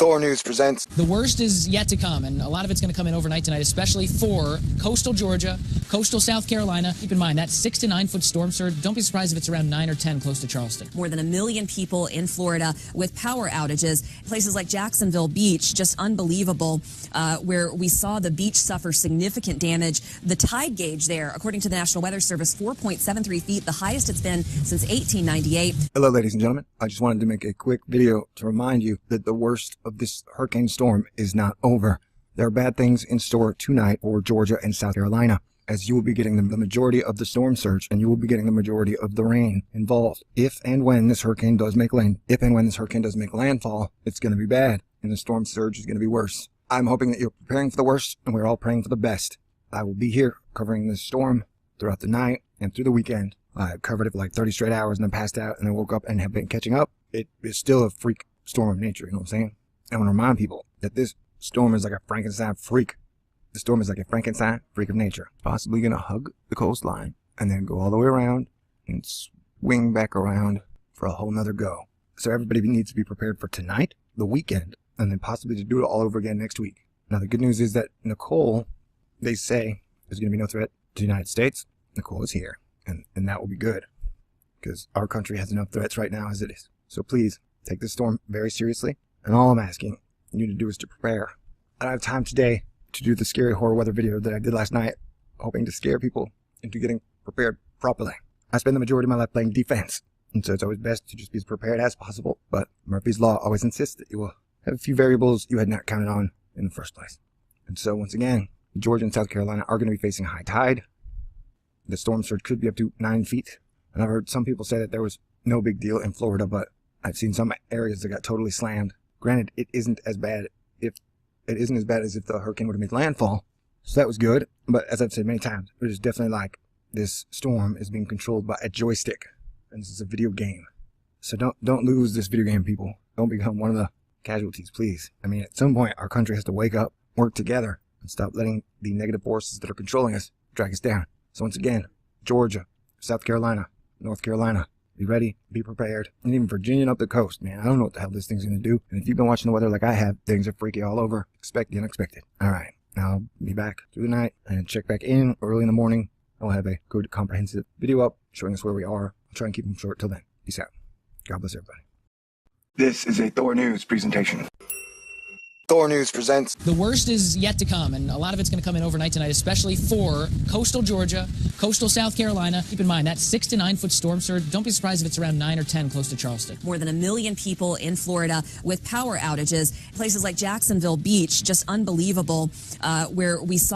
Thor News presents. The worst is yet to come, and a lot of it's going to come in overnight tonight, especially for coastal Georgia, coastal South Carolina. Keep in mind, that 6 to 9 foot storm surge. Don't be surprised if it's around 9 or 10 close to Charleston. More than 1 million people in Florida with power outages. Places like Jacksonville Beach, just unbelievable, where we saw the beach suffer significant damage. The tide gauge there, according to the National Weather Service, 4.73 feet, the highest it's been since 1898. Hello, ladies and gentlemen. I just wanted to make a quick video to remind you that the worst of this hurricane storm is not over. There are bad things in store tonight for Georgia and South Carolina, as you will be getting the majority of the storm surge and you will be getting the majority of the rain involved. If and when this hurricane does make landfall, it's going to be bad and the storm surge is going to be worse. I'm hoping that you're preparing for the worst and we're all praying for the best. I will be here covering this storm throughout the night and through the weekend. I covered it for like 30 straight hours and then passed out and then woke up and have been catching up. It is still a freak storm of nature, you know what I'm saying? I want to remind people that this storm is like a Frankenstein freak. The storm is like a Frankenstein freak of nature. Possibly going to hug the coastline and then go all the way around and swing back around for a whole nother go. So everybody needs to be prepared for tonight, the weekend, and then possibly to do it all over again next week. Now the good news is that Nicole, they say there's going to be no threat to the United States. Nicole is here and that will be good because our country has enough threats right now as it is. So please take this storm very seriously. And all I'm asking you to do is to prepare. I don't have time today to do the scary horror weather video that I did last night, hoping to scare people into getting prepared properly. I spend the majority of my life playing defense, and so it's always best to just be as prepared as possible. But Murphy's Law always insists that you will have a few variables you had not counted on in the first place. And so once again, Georgia and South Carolina are going to be facing high tide. The storm surge could be up to 9 feet. And I've heard some people say that there was no big deal in Florida, but I've seen some areas that got totally slammed. Granted, it isn't as bad as if the hurricane would have made landfall. So that was good. But as I've said many times, it is definitely like this storm is being controlled by a joystick. And this is a video game. So don't lose this video game, people. Don't become one of the casualties, please. I mean, at some point, our country has to wake up, work together, and stop letting the negative forces that are controlling us drag us down. So once again, Georgia, South Carolina, North Carolina, be ready, be prepared. And even Virginia and up the coast, man, I don't know what the hell this thing's going to do. And if you've been watching the weather like I have, things are freaky all over. Expect the unexpected. All right, now I'll be back through the night and check back in early in the morning. I'll have a good comprehensive video up showing us where we are. I'll try and keep them short till then. Peace out. God bless everybody. This is a Thor News presentation. Thor News presents. The worst is yet to come, and a lot of it's going to come in overnight tonight, especially for coastal Georgia, coastal South Carolina. Keep in mind, that 6 to 9 foot storm surge. Don't be surprised if it's around 9 or 10 close to Charleston. More than 1 million people in Florida with power outages. Places like Jacksonville Beach, just unbelievable, where we saw